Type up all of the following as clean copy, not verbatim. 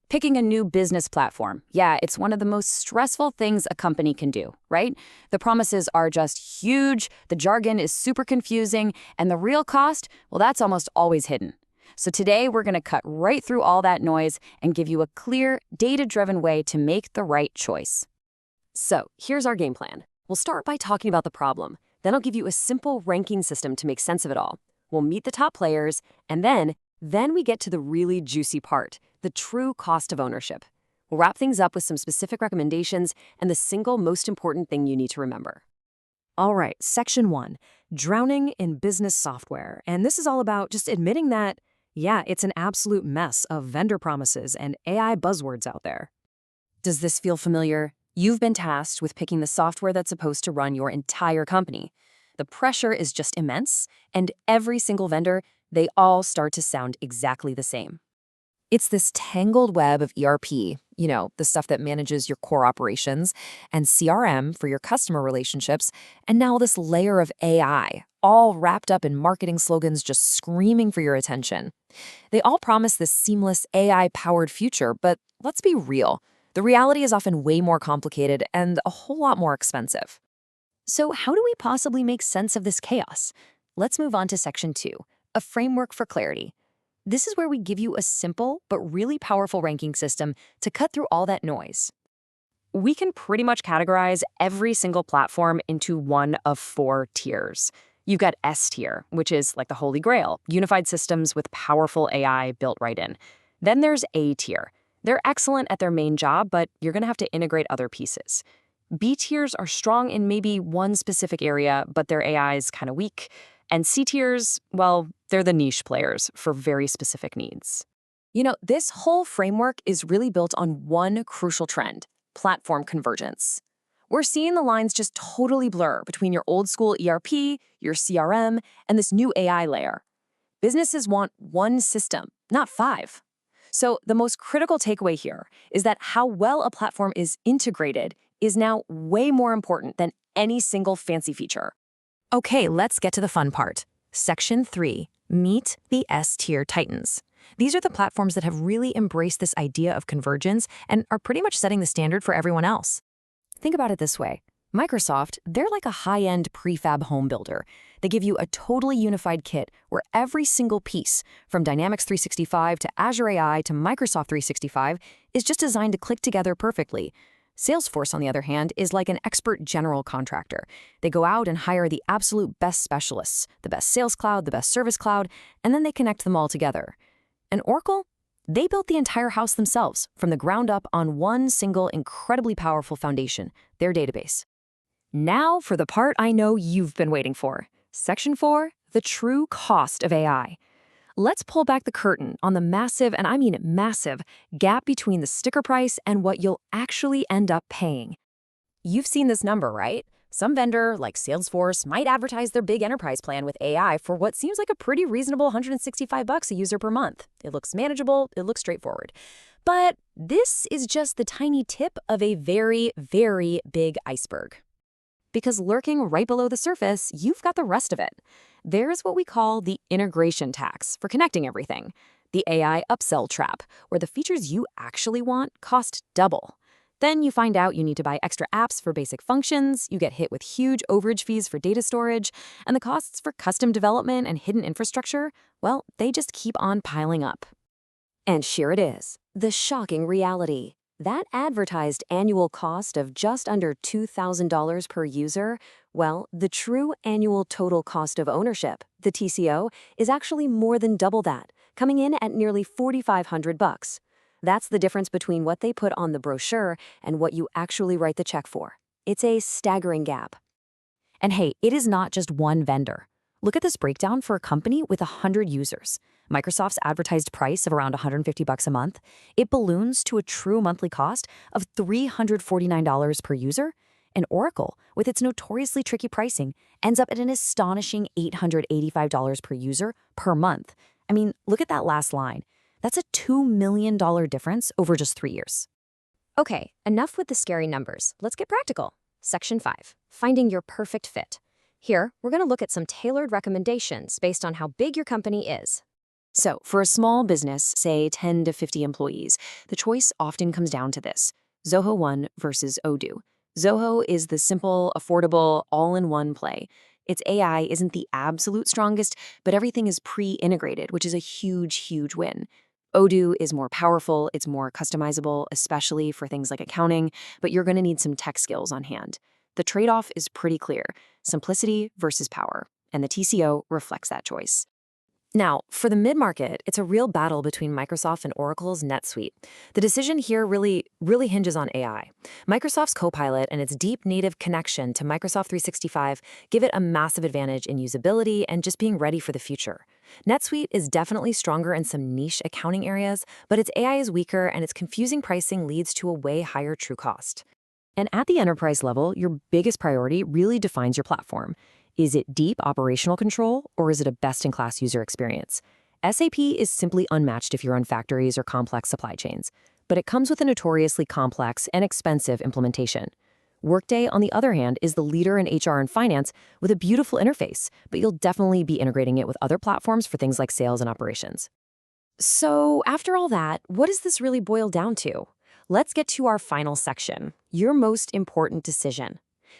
Picking a new business platform. Yeah, it's one of the most stressful things a company can do, right? The promises are just huge, the jargon is super confusing, and the real cost, well, that's almost always hidden. So today, we're going to cut right through all that noise and give you a clear, data-driven way to make the right choice. So, here's our game plan. We'll start by talking about the problem. Then I'll give you a simple ranking system to make sense of it all. We'll meet the top players, and then we get to the really juicy part, the true cost of ownership. We'll wrap things up with some specific recommendations and the single most important thing you need to remember. All right, section 1, drowning in business software. And this is all about just admitting that, yeah, it's an absolute mess of vendor promises and AI buzzwords out there. Does this feel familiar? You've been tasked with picking the software that's supposed to run your entire company. The pressure is just immense, and every single vendor, they all start to sound exactly the same. It's this tangled web of ERP, the stuff that manages your core operations, and CRM for your customer relationships, and now this layer of AI, all wrapped up in marketing slogans just screaming for your attention. They all promise this seamless AI-powered future, but let's be real. The reality is often way more complicated and a whole lot more expensive. So how do we possibly make sense of this chaos? Let's move on to section 2, a framework for clarity. This is where we give you a simple but really powerful ranking system to cut through all that noise. We can pretty much categorize every single platform into one of 4 tiers. You've got S tier, which is like the holy grail, unified systems with powerful AI built right in. Then there's A tier. They're excellent at their main job, but you're going to have to integrate other pieces. B tiers are strong in maybe one specific area, but their AI is kind of weak. And C tiers, well, they're the niche players for very specific needs. This whole framework is really built on one crucial trend: platform convergence. We're seeing the lines just totally blur between your old school ERP, your CRM, and this new AI layer. Businesses want one system, not 5. So the most critical takeaway here is that how well a platform is integrated is now way more important than any single fancy feature. Okay, let's get to the fun part. Section 3, meet the S-tier titans. These are the platforms that have really embraced this idea of convergence and are pretty much setting the standard for everyone else. Think about it this way. Microsoft, they're like a high-end prefab home builder. They give you a totally unified kit where every single piece, from Dynamics 365 to Azure AI to Microsoft 365, is just designed to click together perfectly. Salesforce, on the other hand, is like an expert general contractor. They go out and hire the absolute best specialists, the best sales cloud, the best service cloud, and then they connect them all together. And Oracle? They built the entire house themselves, from the ground up on one single incredibly powerful foundation, their database. Now for the part I know you've been waiting for. Section 4, the true cost of AI. Let's pull back the curtain on the massive, and I mean massive, gap between the sticker price and what you'll actually end up paying. You've seen this number, right? Some vendor, like Salesforce, might advertise their big enterprise plan with AI for what seems like a pretty reasonable $165 a user per month. It looks manageable, it looks straightforward. But this is just the tiny tip of a very, very big iceberg. Because lurking right below the surface, you've got the rest of it. There's what we call the integration tax for connecting everything, the AI upsell trap, where the features you actually want cost double. Then you find out you need to buy extra apps for basic functions, you get hit with huge overage fees for data storage, and the costs for custom development and hidden infrastructure, well, they just keep on piling up. And here it is, the shocking reality. That advertised annual cost of just under $2,000 per user, well, the true annual total cost of ownership, the TCO, is actually more than double that, coming in at nearly $4,500. That's the difference between what they put on the brochure and what you actually write the check for. It's a staggering gap. And hey, it is not just one vendor. Look at this breakdown for a company with 100 users. Microsoft's advertised price of around $150 a month, it balloons to a true monthly cost of $349 per user. And Oracle, with its notoriously tricky pricing, ends up at an astonishing $885 per user per month. I mean, look at that last line. That's a $2 million difference over just 3 years. Okay, enough with the scary numbers. Let's get practical. Section 5, finding your perfect fit. Here, we're going to look at some tailored recommendations based on how big your company is. So, for a small business, say 10 to 50 employees, the choice often comes down to this: Zoho One versus Odoo. Zoho is the simple, affordable, all in one play. Its AI isn't the absolute strongest, but everything is pre integrated, which is a huge, huge win. Odoo is more powerful, it's more customizable, especially for things like accounting, but you're going to need some tech skills on hand. The trade off is pretty clear: simplicity versus power, and the TCO reflects that choice. Now, for the mid-market, it's a real battle between Microsoft and Oracle's NetSuite. The decision here really hinges on AI. Microsoft's Copilot and its deep native connection to Microsoft 365 give it a massive advantage in usability and just being ready for the future. NetSuite is definitely stronger in some niche accounting areas, but its AI is weaker and its confusing pricing leads to a way higher true cost. And at the enterprise level, your biggest priority really defines your platform. Is it deep operational control, or is it a best-in-class user experience? SAP is simply unmatched if you're on factories or complex supply chains, but it comes with a notoriously complex and expensive implementation. Workday, on the other hand, is the leader in HR and finance with a beautiful interface, but you'll definitely be integrating it with other platforms for things like sales and operations. So, after all that, what does this really boil down to? Let's get to our final section: your most important decision.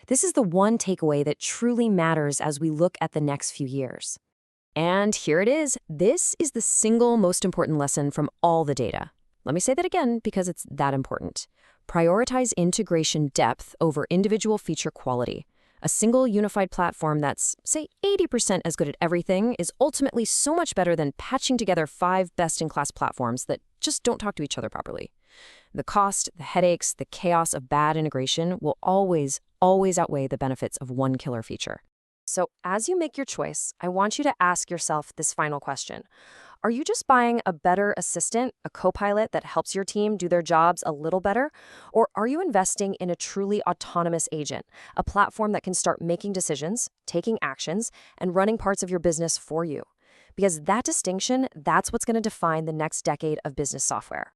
This is the one takeaway that truly matters as we look at the next few years. And here it is. This is the single most important lesson from all the data. Let me say that again because it's that important. Prioritize integration depth over individual feature quality. A single unified platform that's, say, 80% as good at everything is ultimately so much better than patching together 5 best-in-class platforms that just don't talk to each other properly. The cost, the headaches, the chaos of bad integration will always outweigh the benefits of one killer feature. So as you make your choice, I want you to ask yourself this final question. Are you just buying a better assistant, a copilot that helps your team do their jobs a little better? Or are you investing in a truly autonomous agent, a platform that can start making decisions, taking actions, and running parts of your business for you? Because that distinction, that's what's going to define the next decade of business software.